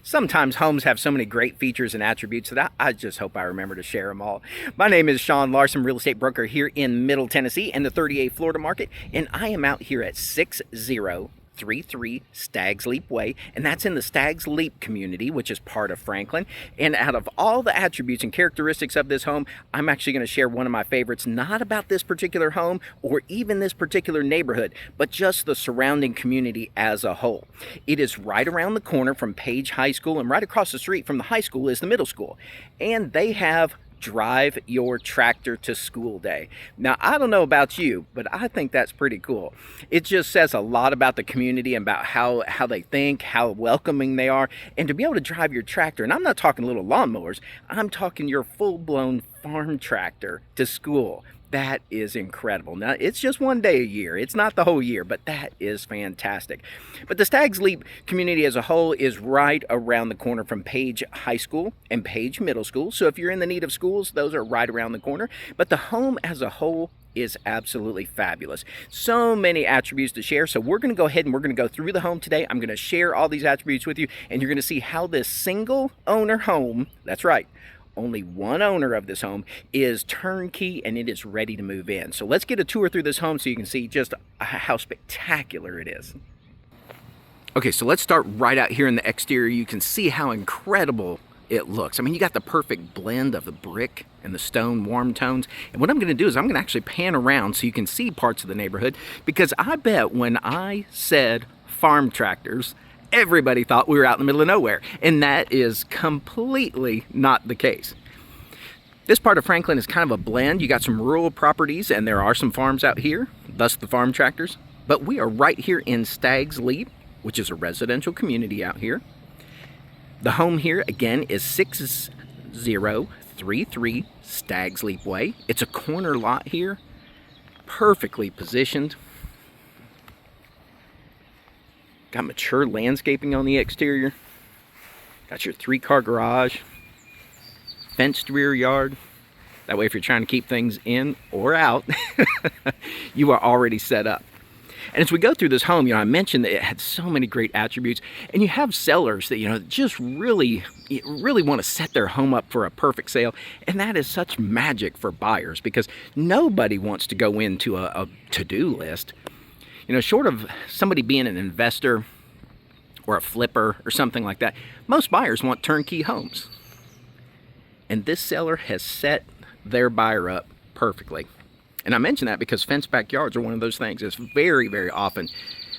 Sometimes homes have so many great features and attributes that I just hope I remember to share them all. My name is Sean Larson, real estate broker here in Middle Tennessee and the 38 Florida market, and I am out here at 6033 Stag's Leap Way, and that's in the Stag's Leap community, which is part of Franklin. And out of all the attributes and characteristics of this home, I'm actually going to share one of my favorites, not about this particular home or even this particular neighborhood, but just the surrounding community as a whole. It is right around the corner from Page High School, and right across the street from the high school is the middle school. And they have Drive Your Tractor to School Day. Now, I don't know about you, but I think that's pretty cool. It just says a lot about the community and about how they think, how welcoming they are, and to be able to drive your tractor, and I'm not talking little lawnmowers, I'm talking your full-blown farm tractor to school. That is incredible. Now, it's just one day a year. It's not the whole year, but that is fantastic. But the Stag's Leap community as a whole is right around the corner from Page High School and Page Middle School. So if you're in the need of schools, those are right around the corner. But the home as a whole is absolutely fabulous. So many attributes to share. So we're going to go ahead and we're going to go through the home today. I'm going to share all these attributes with you, and you're going to see how this single owner home, that's right, only one owner of this home, is turnkey and it is ready to move in. So let's get a tour through this home so you can see just how spectacular it is. Okay, so let's start right out here in the exterior. You can see how incredible it looks. I mean, you got the perfect blend of the brick and the stone warm tones. And what I'm going to do is I'm going to actually pan around so you can see parts of the neighborhood, because I bet when I said farm tractors, everybody thought we were out in the middle of nowhere, and that is completely not the case. This part of Franklin is kind of a blend. You got some rural properties, and there are some farms out here, thus the farm tractors, but we are right here in Stag's Leap, which is a residential community out here. The home here, again, is 6033 Stag's Leap Way. It's a corner lot here, perfectly positioned. Got mature landscaping on the exterior. Got your 3-car garage. Fenced rear yard. That way if you're trying to keep things in or out, you are already set up. And as we go through this home, I mentioned that it had so many great attributes. And you have sellers that, just really want to set their home up for a perfect sale. And that is such magic for buyers, because nobody wants to go into a to-do list. Short of somebody being an investor or a flipper or something like that, most buyers want turnkey homes. And this seller has set their buyer up perfectly. And I mention that because fenced backyards are one of those things. It's very, very often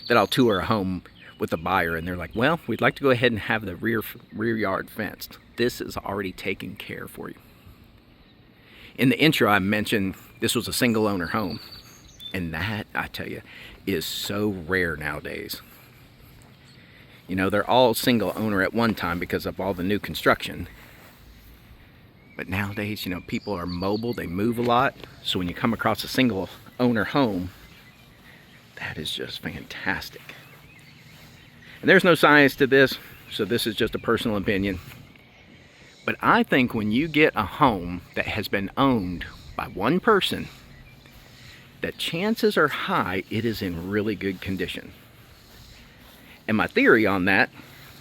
that I'll tour a home with a buyer and they're like, well, we'd like to go ahead and have the rear yard fenced. This is already taken care for you. In the intro, I mentioned this was a single owner home. And that, I tell you, is so rare nowadays. They're all single owner at one time because of all the new construction. But nowadays, people are mobile, they move a lot. So when you come across a single owner home, that is just fantastic. And there's no science to this, so this is just a personal opinion. But I think when you get a home that has been owned by one person, that chances are high it is in really good condition. And my theory on that,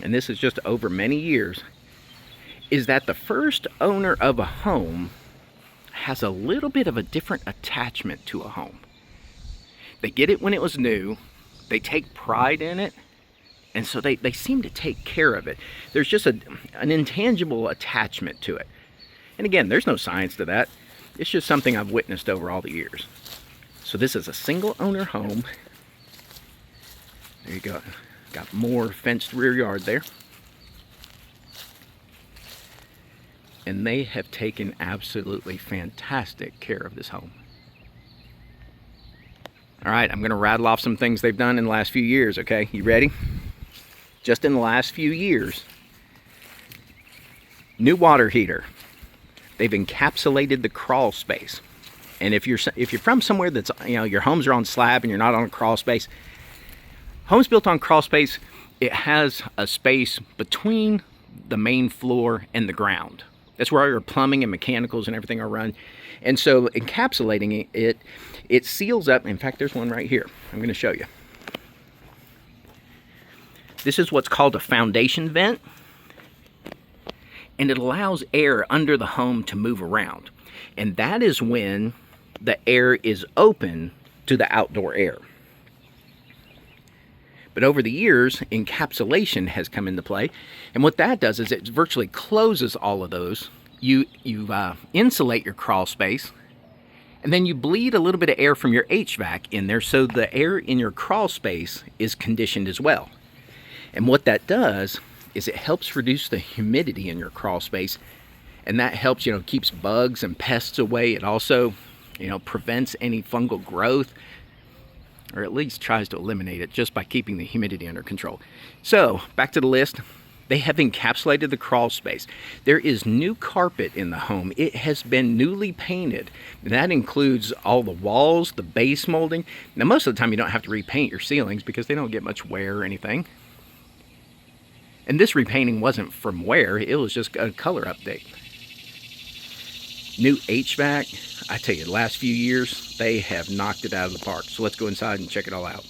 and this is just over many years, is that the first owner of a home has a little bit of a different attachment to a home. They get it when it was new, they take pride in it, and so they seem to take care of it. There's just an intangible attachment to it. And again, there's no science to that. It's just something I've witnessed over all the years. So this is a single owner home. There you go. Got more fenced rear yard there. And they have taken absolutely fantastic care of this home. All right, I'm going to rattle off some things they've done in the last few years, okay? You ready? Just in the last few years. New water heater. They've encapsulated the crawl space. And if you're from somewhere that's, your homes are on slab and you're not on a crawl space, homes built on crawl space, it has a space between the main floor and the ground. That's where all your plumbing and mechanicals and everything are run. And so encapsulating it seals up. In fact, there's one right here. I'm going to show you. This is what's called a foundation vent. and it allows air under the home to move around. And that is when the air is open to the outdoor air. But over the years, encapsulation has come into play, and what that does is it virtually closes all of those. You insulate your crawl space, and then you bleed a little bit of air from your HVAC in there, so the air in your crawl space is conditioned as well. And what that does is it helps reduce the humidity in your crawl space, and that helps, keeps bugs and pests away. It also, prevents any fungal growth, or at least tries to eliminate it just by keeping the humidity under control. So, back to the list. They have encapsulated the crawl space. There is new carpet in the home. It has been newly painted. That includes all the walls, the base molding. Now, most of the time you don't have to repaint your ceilings because they don't get much wear or anything. And this repainting wasn't from wear, it was just a color update. New HVAC. I tell you, the last few years, they have knocked it out of the park. So let's go inside and check it all out.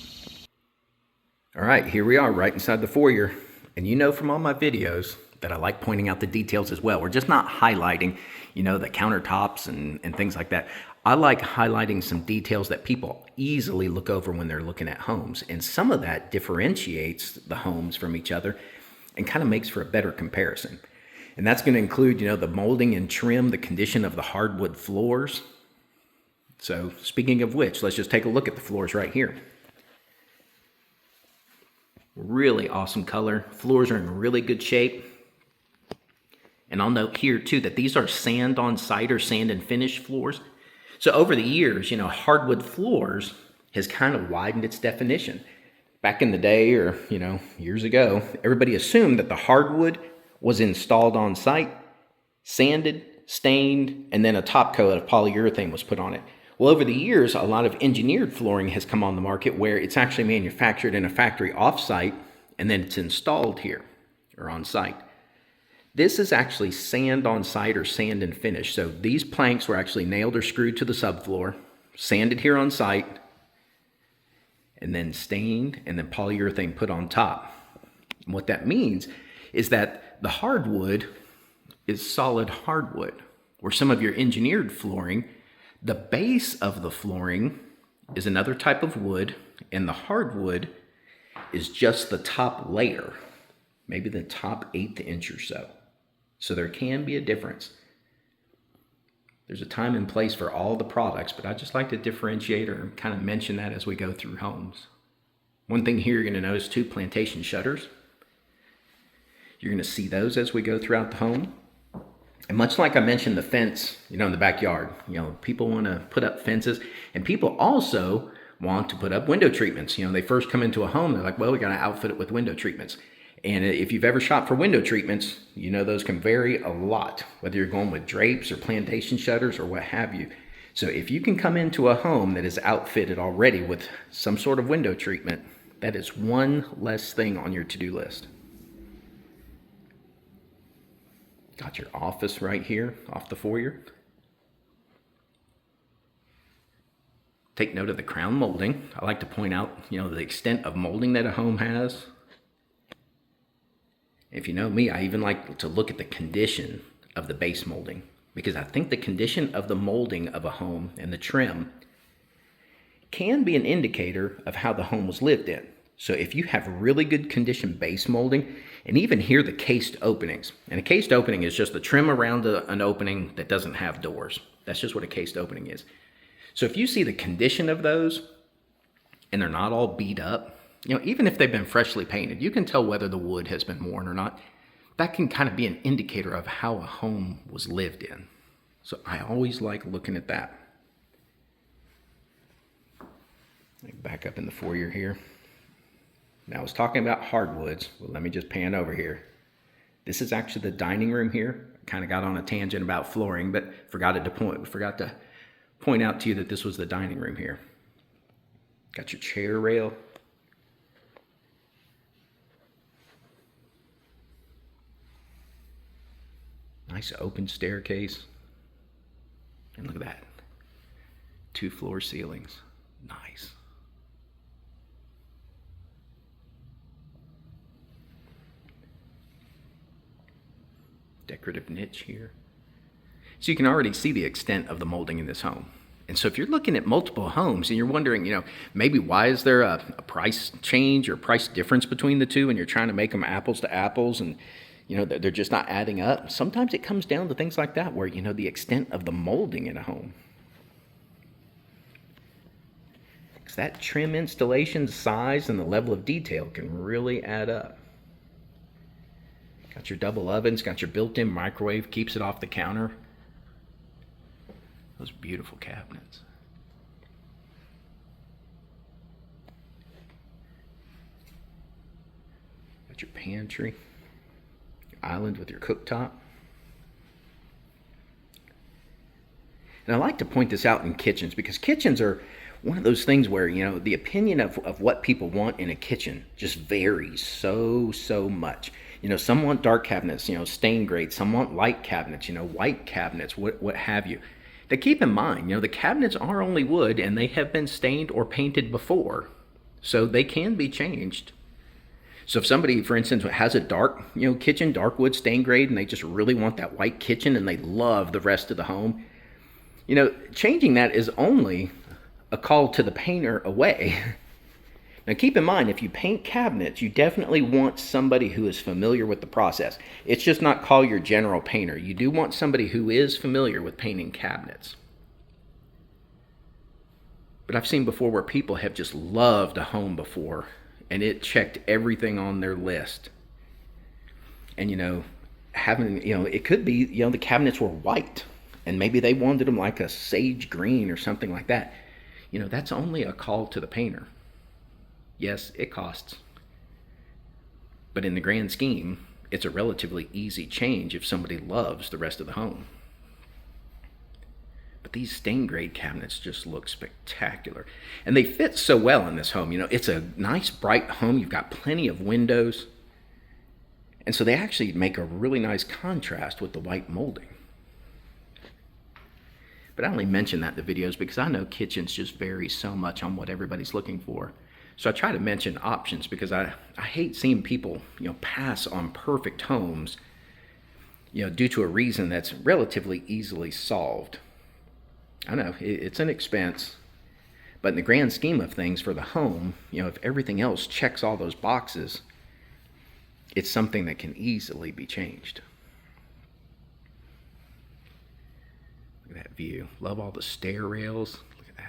All right, here we are right inside the foyer. And you know from all my videos that I like pointing out the details as well. We're just not highlighting, the countertops and things like that. I like highlighting some details that people easily look over when they're looking at homes. And some of that differentiates the homes from each other and kind of makes for a better comparison. And that's going to include, the molding and trim, the condition of the hardwood floors. So speaking of which, let's just take a look at the floors right here. Really awesome color. Floors are in really good shape. And I'll note here too that these are sand on site or sand and finish floors. So over the years, hardwood floors has kind of widened its definition. Back in the day, or, years ago, everybody assumed that the hardwood was installed on site, sanded, stained, and then a top coat of polyurethane was put on it. Well, over the years, a lot of engineered flooring has come on the market where it's actually manufactured in a factory off-site, and then it's installed here, or on site. This is actually sand on site or sand and finish. So these planks were actually nailed or screwed to the subfloor, sanded here on site, and then stained, and then polyurethane put on top. And what that means is that the hardwood is solid hardwood, where some of your engineered flooring, the base of the flooring is another type of wood, and the hardwood is just the top layer, maybe the top 1/8 inch or so. So there can be a difference. There's a time and place for all the products, but I just like to differentiate or kind of mention that as we go through homes. One thing here you're going to notice too, plantation shutters. You're going to see those as we go throughout the home. And much like I mentioned the fence, in the backyard, people want to put up fences, and people also want to put up window treatments. They first come into a home, they're like, well, we got to outfit it with window treatments. And if you've ever shopped for window treatments, those can vary a lot, whether you're going with drapes or plantation shutters or what have you. So if you can come into a home that is outfitted already with some sort of window treatment, that is one less thing on your to-do list. Got your office right here off the foyer. Take note of the crown molding. I like to point out, the extent of molding that a home has. If you know me, I even like to look at the condition of the base molding, because I think the condition of the molding of a home and the trim can be an indicator of how the home was lived in. So if you have really good condition base molding, and even here the cased openings, and a cased opening is just the trim around an opening that doesn't have doors. That's just what a cased opening is. So if you see the condition of those and they're not all beat up, even if they've been freshly painted, you can tell whether the wood has been worn or not. That can kind of be an indicator of how a home was lived in. So I always like looking at that. Back up in the foyer here. Now I was talking about hardwoods. Well, let me just pan over here. This is actually the dining room here. I kind of got on a tangent about flooring, but forgot to point out to you that this was the dining room here. Got your chair rail. Nice open staircase. And look at that. 2 floor ceilings. Nice. Decorative niche here. So you can already see the extent of the molding in this home. And so if you're looking at multiple homes and you're wondering, maybe why is there a price change or price difference between the two, and you're trying to make them apples to apples, and they're just not adding up. Sometimes it comes down to things like that, where the extent of the molding in a home. Because that trim installation size and the level of detail can really add up. Got your double ovens, got your built-in microwave, keeps it off the counter. Those beautiful cabinets. Got your pantry, your island with your cooktop. And I like to point this out in kitchens, because kitchens are one of those things where, the opinion of what people want in a kitchen just varies so much. Some want dark cabinets, stained grade. Some want light cabinets, white cabinets, what have you. Now keep in mind, the cabinets are only wood and they have been stained or painted before, so they can be changed. So if somebody, for instance, has a dark, kitchen, dark wood, stained grade, and they just really want that white kitchen and they love the rest of the home, changing that is only a call to the painter away. Now keep in mind, if you paint cabinets, you definitely want somebody who is familiar with the process. It's just not call your general painter. You do want somebody who is familiar with painting cabinets. But I've seen before where people have just loved a home before, and it checked everything on their list. And it could be, the cabinets were white, and maybe they wanted them like a sage green or something like that. That's only a call to the painter. Yes, it costs. But in the grand scheme, it's a relatively easy change if somebody loves the rest of the home. But these stained grade cabinets just look spectacular. And they fit so well in this home. It's a nice bright home. You've got plenty of windows. And so they actually make a really nice contrast with the white molding. But I only mention that in the videos because I know kitchens just vary so much on what everybody's looking for. So I try to mention options because I hate seeing people, pass on perfect homes, due to a reason that's relatively easily solved. I know it's an expense, but in the grand scheme of things for the home, if everything else checks all those boxes, it's something that can easily be changed. Look at that view. Love all the stair rails. Look at that.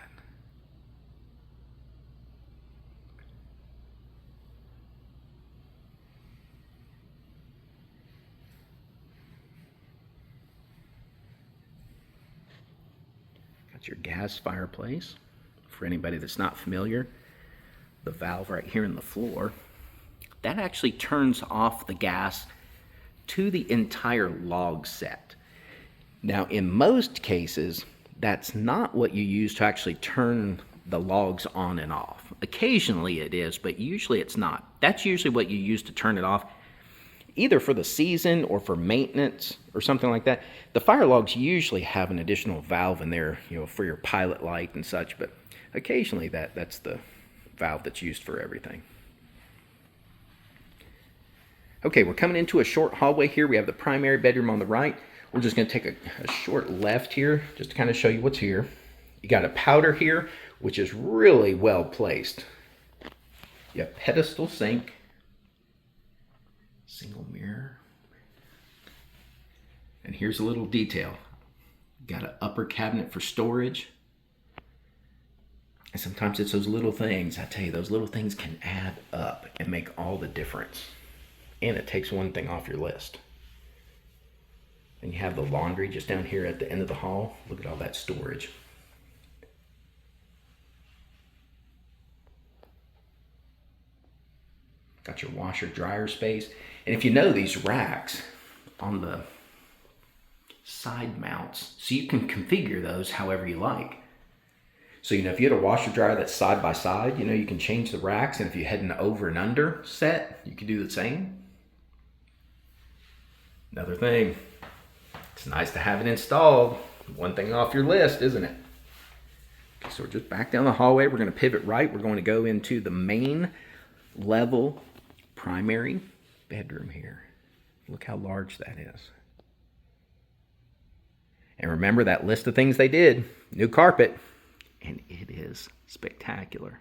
Your gas fireplace. For anybody that's not familiar, the valve right here in the floor, that actually turns off the gas to the entire log set. Now, in most cases, that's not what you use to actually turn the logs on and off. Occasionally it is, but usually it's not. That's usually what you use to turn it off, either for the season or for maintenance or something like that. The fire logs usually have an additional valve in there, for your pilot light and such, but occasionally that's the valve that's used for everything. Okay, we're coming into a short hallway here. We have the primary bedroom on the right. We're just going to take a short left here just to kind of show you what's here. You got a powder here, which is really well placed. You have pedestal sink. Single mirror. And here's a little detail. Got an upper cabinet for storage. And sometimes it's those little things. I tell you, those little things can add up and make all the difference. And it takes one thing off your list. And you have the laundry just down here at the end of the hall. Look at all that storage. Got your washer dryer space. And if you know, these racks on the side mounts, so you can configure those however you like. So, if you had a washer dryer that's side by side, you can change the racks. And if you had an over and under set, you could do the same. Another thing, it's nice to have it installed. One thing off your list, isn't it? Okay, so we're just back down the hallway. We're going to pivot right. We're going to go into the main level primary bedroom here. Look how large that is. And remember that list of things they did. New carpet. And it is spectacular.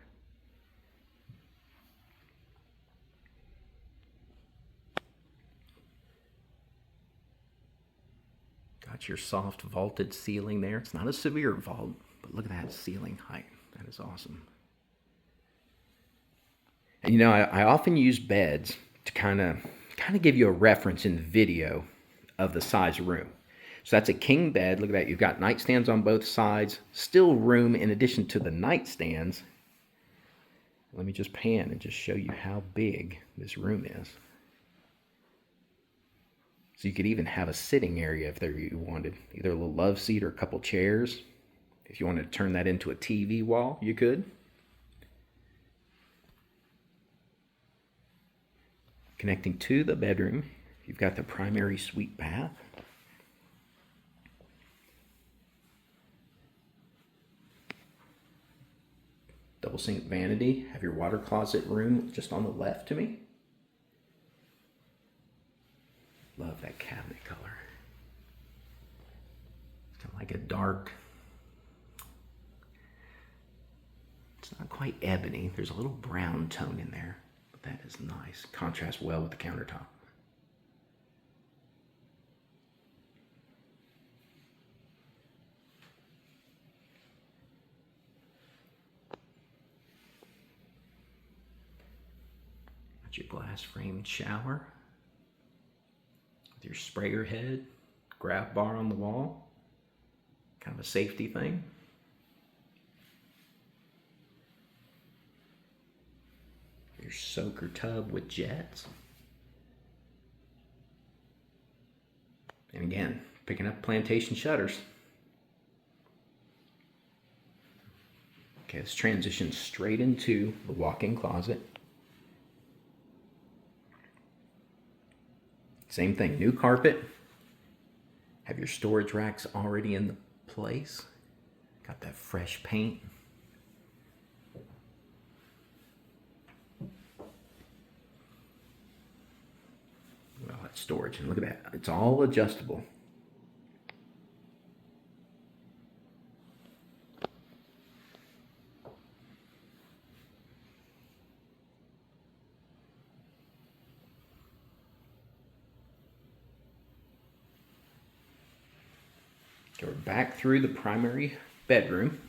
Got your soft vaulted ceiling there. It's not a severe vault, but look at that ceiling height. That is awesome. And you know, I often use beds to kind of give you a reference in the video of the size room. So that's a king bed. Look at that. You've got nightstands on both sides. Still room in addition to the nightstands. Let me just pan and just show you how big this room is. So you could even have a sitting area if there you wanted. Either a little love seat or a couple chairs. If you wanted to turn that into a TV wall, you could. Connecting to the bedroom, you've got the primary suite bath. Double sink vanity. Have your water closet room just on the left to me. Love that cabinet color. It's kind of like a dark, it's not quite ebony. There's a little brown tone in there, but that is nice. Contrasts well with the countertop. Got your glass framed shower. Your sprayer head, grab bar on the wall, kind of a safety thing. Your soaker tub with jets. And again, picking up plantation shutters. Okay, let's transition straight into the walk-in closet. Same thing, new carpet. Have your storage racks already in the place. Got that fresh paint. Well, that's storage, and look at that. It's all adjustable. So we're back through the primary bedroom.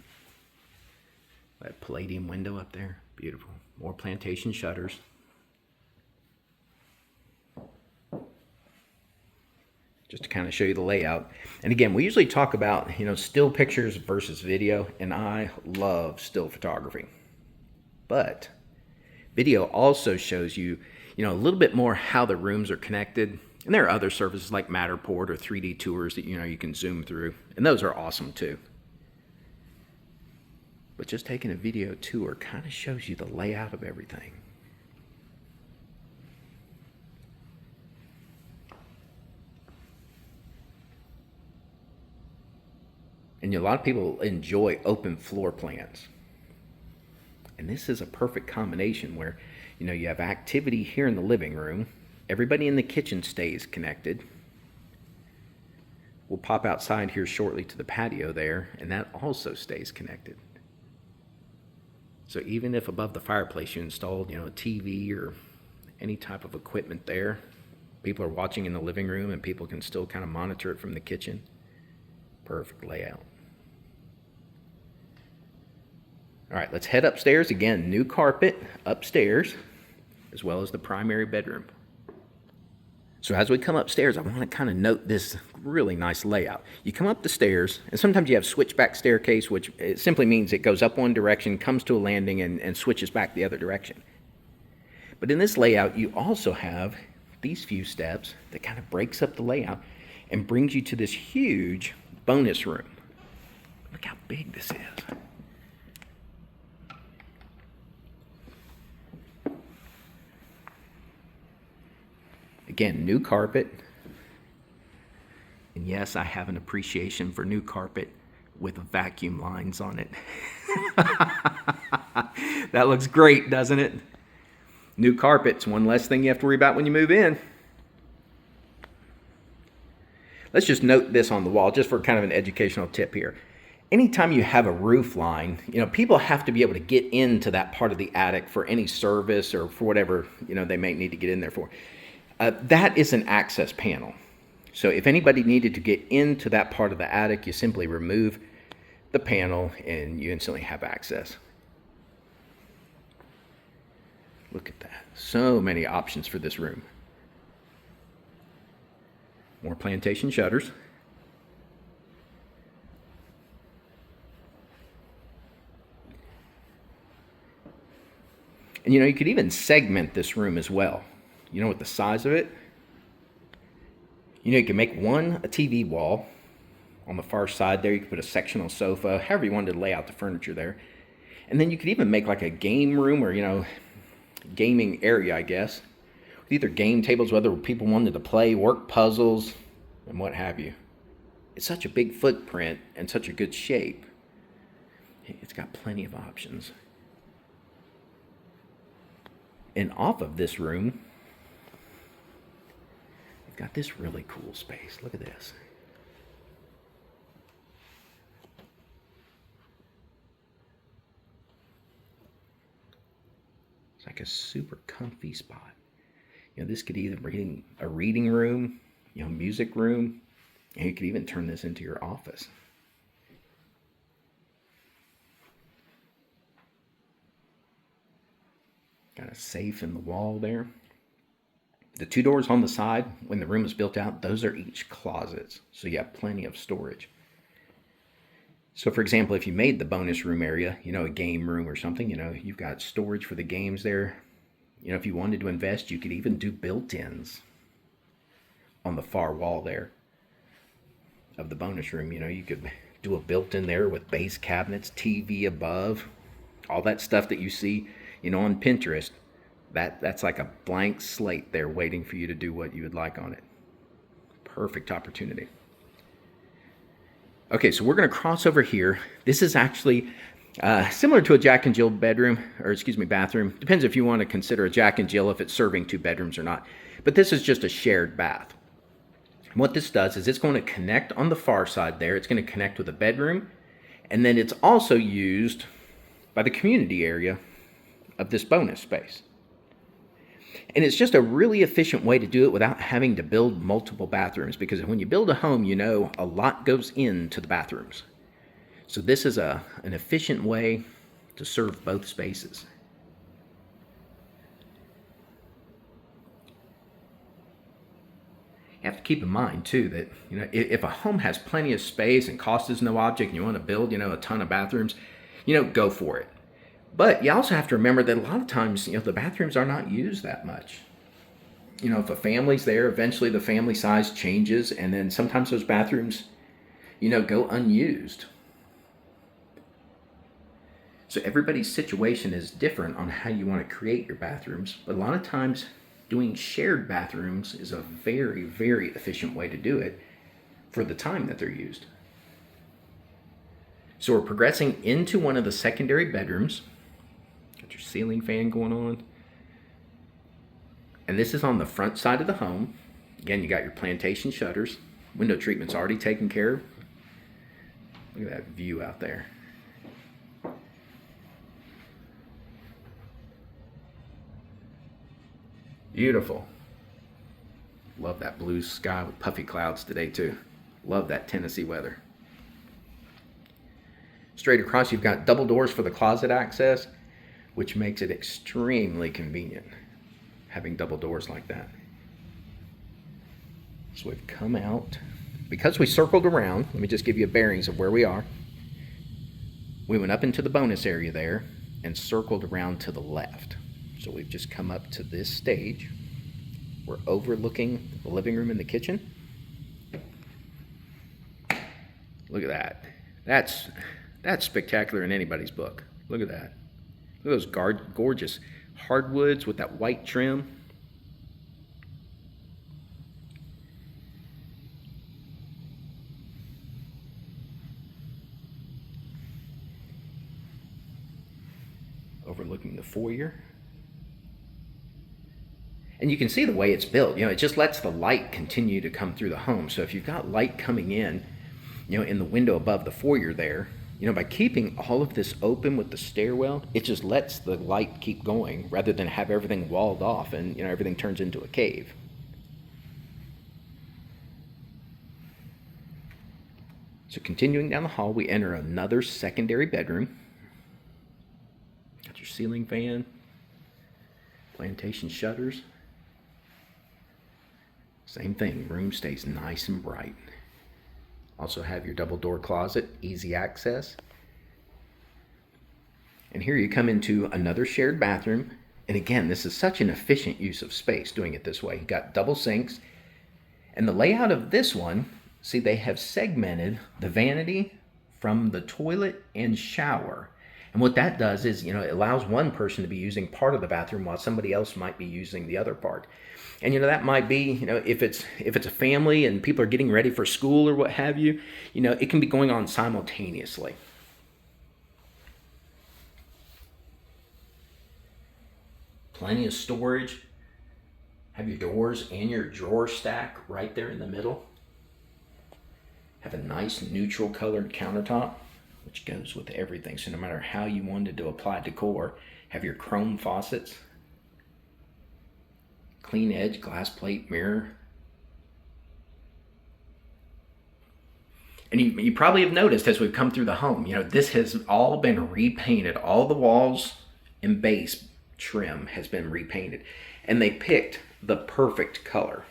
That palladium window up there, beautiful. More plantation shutters. Just to kind of show you the layout. And again, we usually talk about, you know, still pictures versus video, and I love still photography. But video also shows you, you know, a little bit more how the rooms are connected. And there are other services like Matterport or 3D tours that, you know, you can zoom through. And those are awesome too. But just taking a video tour kind of shows you the layout of everything. And a lot of people enjoy open floor plans. And this is a perfect combination where, you know, you have activity here in the living room. Everybody in the kitchen stays connected. We'll pop outside here shortly to the patio there, and that also stays connected. So even if above the fireplace you installed, you know, a TV or any type of equipment there, people are watching in the living room and people can still kind of monitor it from the kitchen. Perfect layout. All right, let's head upstairs. Again, new carpet upstairs, as well as the primary bedroom. So as we come upstairs, I want to kind of note this really nice layout. You come up the stairs, and sometimes you have switchback staircase, which it simply means it goes up one direction, comes to a landing, and switches back the other direction. But in this layout, you also have these few steps that kind of breaks up the layout and brings you to this huge bonus room. Look how big this is. Again, new carpet. And yes, I have an appreciation for new carpet with vacuum lines on it. That looks great, doesn't it? New carpet's one less thing you have to worry about when you move in. Let's just note this on the wall, just for kind of an educational tip here. Anytime you have a roof line, people have to be able to get into that part of the attic for any service or for whatever, they may need to get in there for. That is an access panel. So if anybody needed to get into that part of the attic, you simply remove the panel and you instantly have access. Look at that. So many options for this room. More plantation shutters. And you could even segment this room as well. With the size of it, you can make one a TV wall. On the far side there, you could put a sectional sofa, however you wanted to lay out the furniture there. And then you could even make like a game room or, gaming area, I guess. With either game tables, whether people wanted to play, work puzzles, and what have you. It's such a big footprint and such a good shape. It's got plenty of options. And off of this room, you've got this really cool space. Look at this. It's like a super comfy spot. This could either be a reading room, music room, and you could even turn this into your office. Got a safe in the wall there. The two doors on the side, when the room is built out, those are each closets, so you have plenty of storage. So for example, if you made the bonus room area, a game room or something, you've got storage for the games there. If you wanted to invest, you could even do built-ins on the far wall there of the bonus room. You could do a built-in there with base cabinets, TV above, all that stuff that you see, on Pinterest. That's like a blank slate there waiting for you to do what you would like on it. Perfect opportunity. Okay, so we're going to cross over here. This is actually similar to a Jack and Jill bathroom. Depends if you want to consider a Jack and Jill if it's serving two bedrooms or not. But this is just a shared bath. And what this does is it's going to connect on the far side there. It's going to connect with a bedroom. And then it's also used by the community area of this bonus space. And it's just a really efficient way to do it without having to build multiple bathrooms, because when you build a home, a lot goes into the bathrooms. So this is an efficient way to serve both spaces. You have to keep in mind too that if a home has plenty of space and cost is no object and you want to build a ton of bathrooms, go for it. But you also have to remember that a lot of times, the bathrooms are not used that much. If a family's there, eventually the family size changes, and then sometimes those bathrooms, go unused. So everybody's situation is different on how you want to create your bathrooms, but a lot of times doing shared bathrooms is a very, very efficient way to do it for the time that they're used. So we're progressing into one of the secondary bedrooms. Got your ceiling fan going on. And this is on the front side of the home. Again, you got your plantation shutters. Window treatment's already taken care of. Look at that view out there. Beautiful. Love that blue sky with puffy clouds today too. Love that Tennessee weather. Straight across, you've got double doors for the closet access, which makes it extremely convenient having double doors like that. So we've come out. Because we circled around, let me just give you bearings of where we are. We went up into the bonus area there and circled around to the left. So we've just come up to this stage. We're overlooking the living room and the kitchen. Look at that. That's spectacular in anybody's book. Look at that. Look at those gorgeous hardwoods with that white trim. Overlooking the foyer. And you can see the way it's built. It just lets the light continue to come through the home. So if you've got light coming in, in the window above the foyer there, by keeping all of this open with the stairwell, it just lets the light keep going rather than have everything walled off and, everything turns into a cave. So continuing down the hall, we enter another secondary bedroom. Got your ceiling fan, plantation shutters. Same thing, room stays nice and bright. Also have your double door closet, easy access. And here you come into another shared bathroom. And again, this is such an efficient use of space doing it this way. You got double sinks. And the layout of this one, see, they have segmented the vanity from the toilet and shower. And what that does is, it allows one person to be using part of the bathroom while somebody else might be using the other part. And, that might be, if it's a family and people are getting ready for school or what have you, it can be going on simultaneously. Plenty of storage. Have your doors and your drawer stack right there in the middle. Have a nice neutral colored countertop, which goes with everything. So no matter how you wanted to apply decor, have your chrome faucets, clean edge glass plate mirror. And you probably have noticed as we've come through the home, this has all been repainted. All the walls and base trim has been repainted. And they picked the perfect color.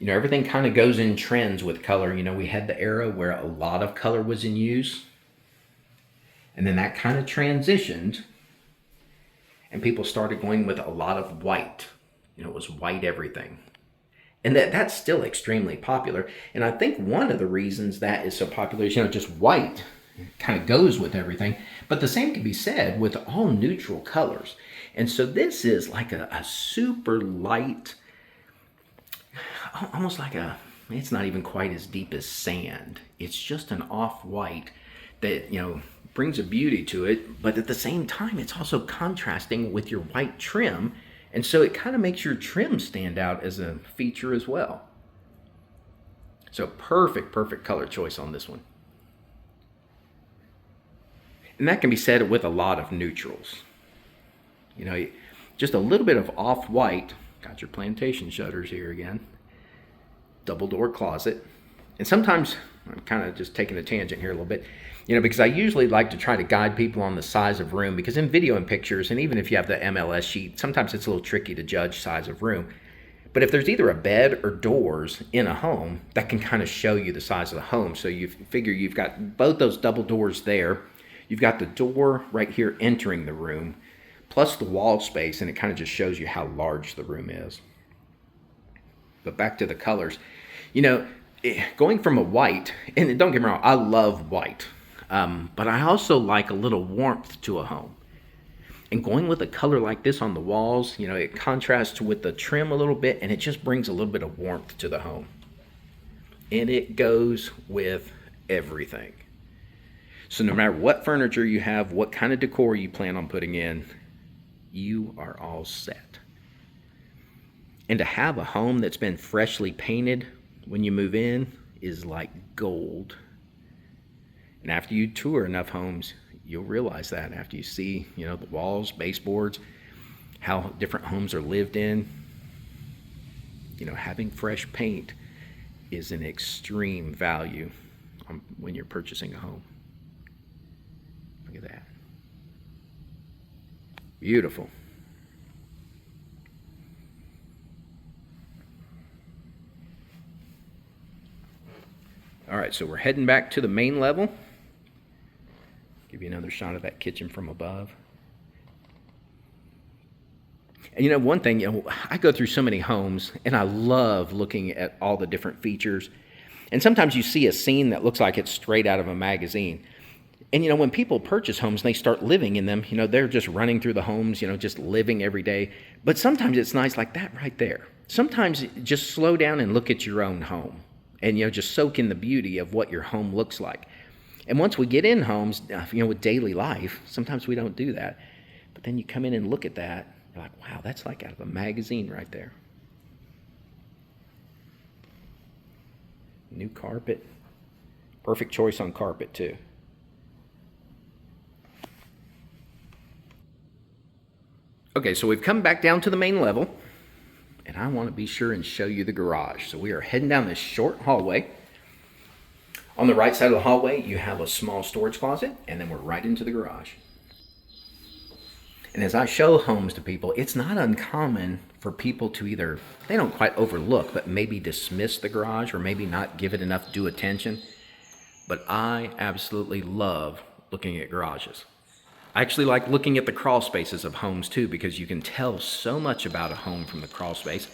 Everything kind of goes in trends with color. We had the era where a lot of color was in use. And then that kind of transitioned. And people started going with a lot of white. It was white everything. And that's still extremely popular. And I think one of the reasons that is so popular is, just white kind of goes with everything. But the same can be said with all neutral colors. And so this is like a super light, almost like it's not even quite as deep as sand. It's just an off-white that, brings a beauty to it, but at the same time, it's also contrasting with your white trim, and so it kind of makes your trim stand out as a feature as well. So perfect color choice on this one. And that can be said with a lot of neutrals. Just a little bit of off-white. Got your plantation shutters here again. Double door closet. And sometimes, I'm kind of just taking a tangent here a little bit, because I usually like to try to guide people on the size of room, because in video and pictures, and even if you have the MLS sheet, sometimes it's a little tricky to judge size of room. But if there's either a bed or doors in a home, that can kind of show you the size of the home. So you figure you've got both those double doors there. You've got the door right here entering the room, plus the wall space, and it kind of just shows you how large the room is. But back to the colors. Going from a white, and don't get me wrong, I love white, but I also like a little warmth to a home. And going with a color like this on the walls, it contrasts with the trim a little bit, and it just brings a little bit of warmth to the home. And it goes with everything. So no matter what furniture you have, what kind of decor you plan on putting in, you are all set. And to have a home that's been freshly painted when you move in is like gold. And after you tour enough homes, you'll realize that after you see, the walls, baseboards, how different homes are lived in. Having fresh paint is an extreme value when you're purchasing a home. Look at that. Beautiful. All right, so we're heading back to the main level. Give you another shot of that kitchen from above. And one thing, I go through so many homes, and I love looking at all the different features. And sometimes you see a scene that looks like it's straight out of a magazine. And when people purchase homes and they start living in them, they're just running through the homes, just living every day. But sometimes it's nice like that right there. Sometimes just slow down and look at your own home. And, just soak in the beauty of what your home looks like. And once we get in homes, with daily life, sometimes we don't do that. But then you come in and look at that, You're like, wow, that's like out of a magazine right there. New carpet. Perfect choice on carpet too. Okay, so we've come back down to the main level, and I want to be sure and show you the garage. So we are heading down this short hallway. On the right side of the hallway, you have a small storage closet, and then we're right into the garage. And as I show homes to people, it's not uncommon for people to either, they don't quite overlook, but maybe dismiss the garage or maybe not give it enough due attention. But I absolutely love looking at garages. I actually like looking at the crawl spaces of homes too, because you can tell so much about a home from the crawl space.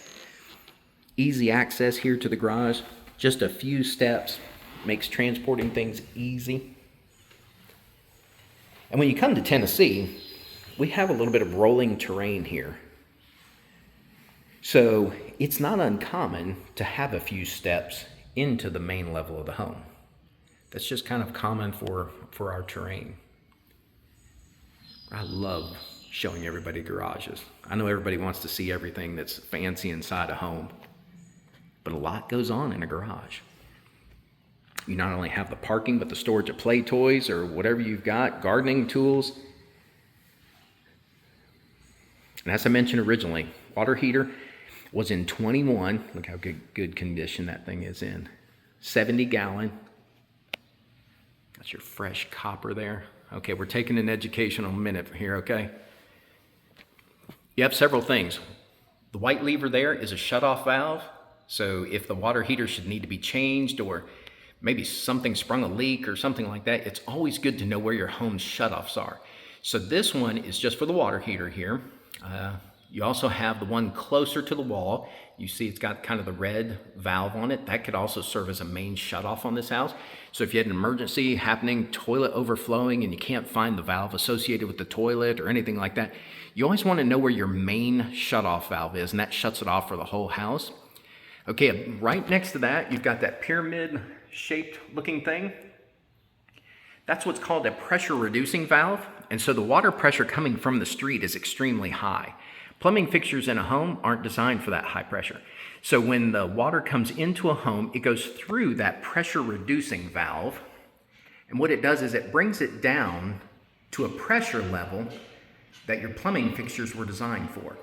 Easy access here to the garage, just a few steps, makes transporting things easy. And when you come to Tennessee, we have a little bit of rolling terrain here. So it's not uncommon to have a few steps into the main level of the home. That's just kind of common for our terrain. I love showing everybody garages. I know everybody wants to see everything that's fancy inside a home, but a lot goes on in a garage. You not only have the parking, but the storage of play toys or whatever you've got, gardening tools. And as I mentioned originally, water heater was in 21. Look how good condition that thing is in. 70 gallon. That's your fresh copper there. Okay, we're taking an educational minute here, okay? You have several things. The white lever there is a shutoff valve. So if the water heater should need to be changed or maybe something sprung a leak or something like that, it's always good to know where your home's shutoffs are. So this one is just for the water heater here. You also have the one closer to the wall. You see it's got kind of the red valve on it. That could also serve as a main shutoff on this house. So if you had an emergency happening, toilet overflowing, and you can't find the valve associated with the toilet or anything like that, you always want to know where your main shutoff valve is, and that shuts it off for the whole house. Okay, right next to that, you've got that pyramid-shaped looking thing. That's what's called a pressure reducing valve. And so the water pressure coming from the street is extremely high. Plumbing fixtures in a home aren't designed for that high pressure. So when the water comes into a home, it goes through that pressure reducing valve. And what it does is it brings it down to a pressure level that your plumbing fixtures were designed for.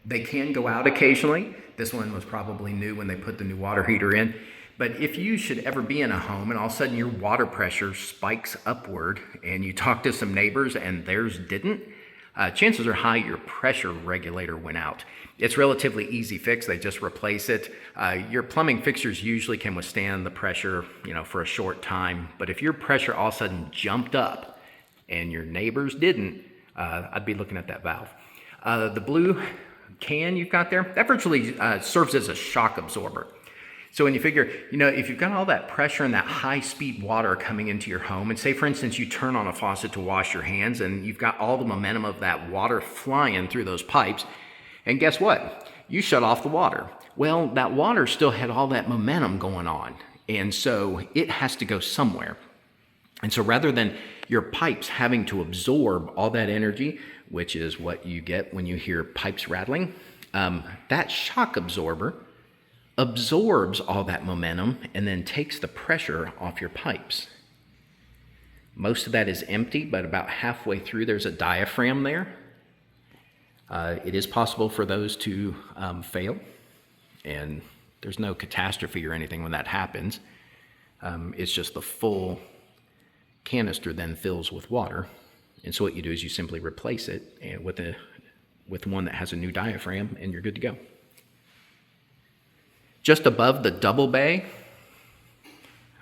They can go out occasionally. This one was probably new when they put the new water heater in. But if you should ever be in a home and all of a sudden your water pressure spikes upward and you talk to some neighbors and theirs didn't, chances are high your pressure regulator went out. It's relatively easy fix. They just replace it. Your plumbing fixtures usually can withstand the pressure, for a short time. But if your pressure all of a sudden jumped up and your neighbors didn't, I'd be looking at that valve. The blue can you've got there, that virtually serves as a shock absorber. So when you figure, if you've got all that pressure and that high-speed water coming into your home, and say, for instance, you turn on a faucet to wash your hands, and you've got all the momentum of that water flying through those pipes, and guess what? You shut off the water. Well, that water still had all that momentum going on, and so it has to go somewhere. And so rather than your pipes having to absorb all that energy, which is what you get when you hear pipes rattling, that shock absorber absorbs all that momentum and then takes the pressure off your pipes. Most of that is empty, but about halfway through there's a diaphragm there. It is possible for those to fail, and there's no catastrophe or anything when that happens. It's just the full canister then fills with water, and so what you do is you simply replace it and with one that has a new diaphragm, and you're good to go. Just above the double bay,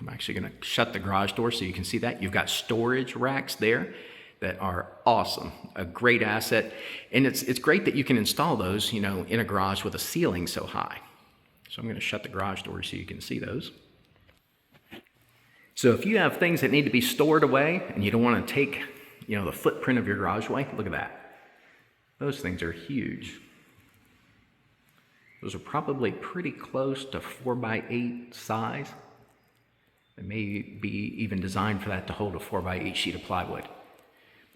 I'm actually going to shut the garage door so you can see that. You've got storage racks there that are awesome, a great asset. And it's great that you can install those, in a garage with a ceiling so high. So I'm going to shut the garage door so you can see those. So if you have things that need to be stored away and you don't want to take, the footprint of your garage away, look at that. Those things are huge. Those are probably pretty close to 4x8 size. They may be even designed for that to hold a 4x8 sheet of plywood.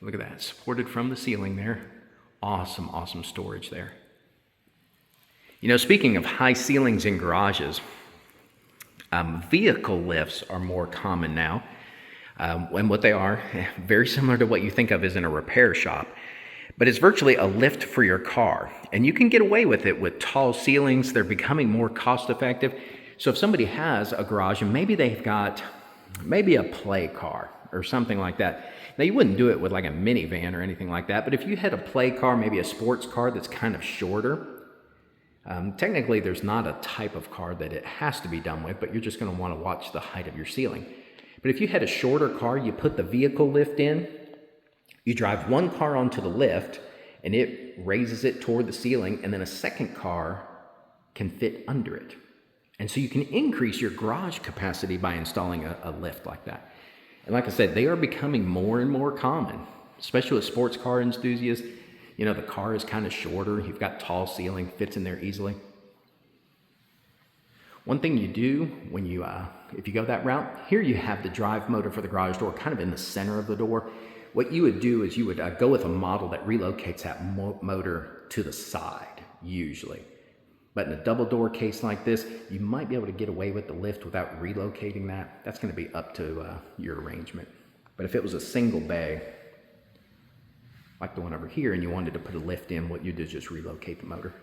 Look at that, supported from the ceiling there. Awesome, awesome storage there. You know, speaking of high ceilings in garages, vehicle lifts are more common now. And what they are, very similar to what you think of as in a repair shop. But it's virtually a lift for your car. And you can get away with it with tall ceilings. They're becoming more cost effective. So if somebody has a garage and maybe they've got a play car or something like that. Now you wouldn't do it with like a minivan or anything like that, but if you had a play car, maybe a sports car that's kind of shorter, technically there's not a type of car that it has to be done with, but you're just going to want to watch the height of your ceiling. But if you had a shorter car, you put the vehicle lift in, you drive one car onto the lift and it raises it toward the ceiling, and then a second car can fit under it. And so you can increase your garage capacity by installing a lift like that. And like I said, they are becoming more and more common, especially with sports car enthusiasts. You know, the car is kind of shorter. You've got tall ceiling, fits in there easily. One thing you do when you, if you go that route, here you have the drive motor for the garage door kind of in the center of the door. What you would do is you would go with a model that relocates that motor to the side, usually. But in a double door case like this, you might be able to get away with the lift without relocating that. That's going to be up to your arrangement. But if it was a single bay, like the one over here, and you wanted to put a lift in, what you do is just relocate the motor.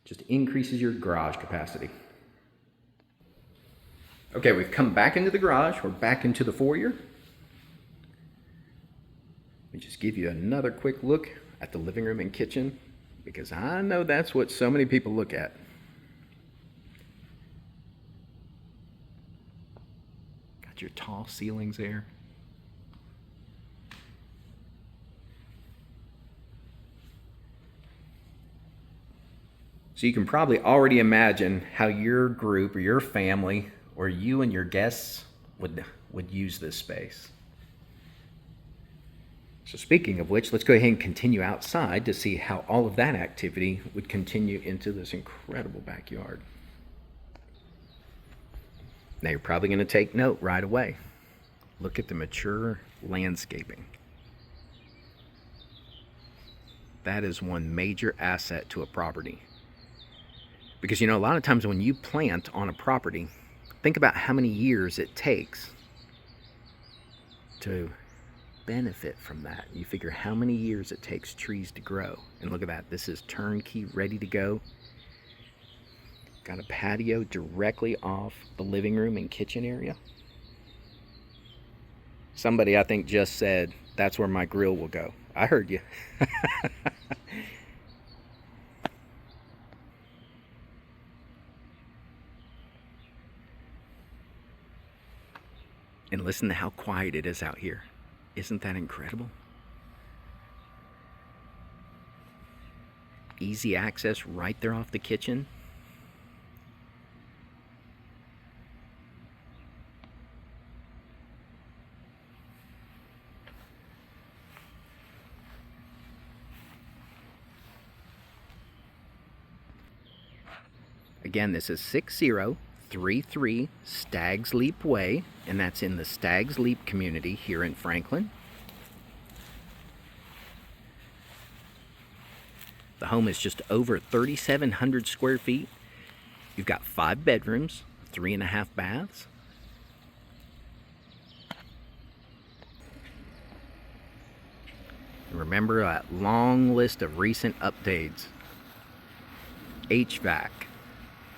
Just increases your garage capacity. Okay, we've come back into the garage. We're back into the foyer. Let me just give you another quick look at the living room and kitchen, because I know that's what so many people look at. Got your tall ceilings there. So you can probably already imagine how your group or your family or you and your guests would use this space. So speaking of which, let's go ahead and continue outside to see how all of that activity would continue into this incredible backyard. Now you're probably going to take note right away. Look at the mature landscaping. That is one major asset to a property. Because you know, a lot of times when you plant on a property, think about how many years it takes to benefit from that. You figure how many years it takes trees to grow. And look at that, this is turnkey, ready to go. Got a patio directly off the living room and kitchen area. Somebody I think just said, that's where my grill will go. I heard you. And listen to how quiet it is out here. Isn't that incredible? Easy access right there off the kitchen. Again, this is 6033 Stag's Leap Way, and that's in the Stag's Leap community here in Franklin. The home is just over 3,700 square feet. You've got 5 bedrooms, 3.5 baths. And remember that long list of recent updates. HVAC,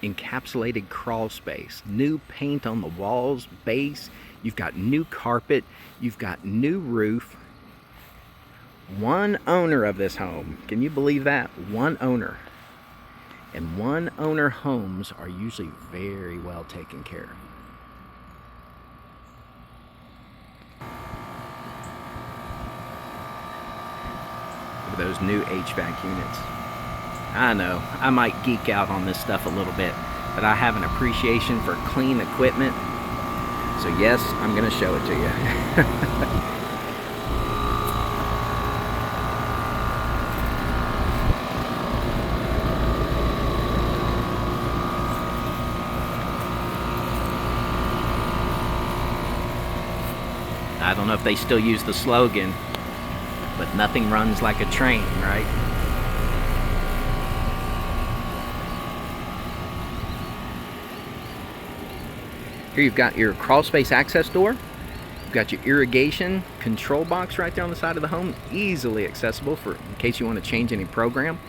encapsulated crawl space, new paint on the walls, base, you've got new carpet, you've got new roof. One owner of this home, can you believe that? One owner. And one owner homes are usually very well taken care of. Look at those new HVAC units. I know, I might geek out on this stuff a little bit, but I have an appreciation for clean equipment. So yes, I'm going to show it to you. I don't know if they still use the slogan, but but nothing runs like a train, right? Here you've got your crawl space access door. You've got your irrigation control box right there on the side of the home, easily accessible for in case you want to change any program.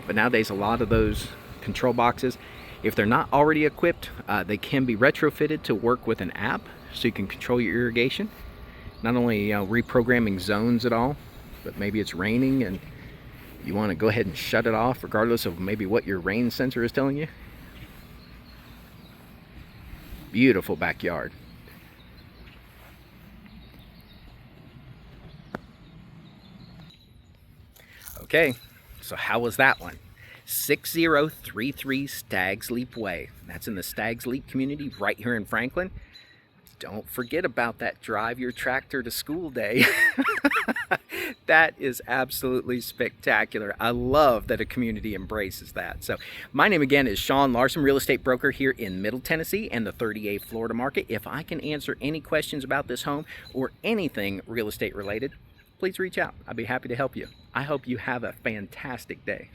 But nowadays a lot of those control boxes, if they're not already equipped, they can be retrofitted to work with an app so you can control your irrigation. Not only reprogramming zones at all, but maybe it's raining and you want to go ahead and shut it off regardless of maybe what your rain sensor is telling you. Beautiful backyard. Okay, so how was that one? 6033 Stag's Leap Way. That's in the Stag's Leap community right here in Franklin. Don't forget about that drive your tractor to school day. That is absolutely spectacular. I love that a community embraces that. So my name again is Sean Larson, real estate broker here in Middle Tennessee and the 38th Florida market. If I can answer any questions about this home or anything real estate related, please reach out. I'd be happy to help you. I hope you have a fantastic day.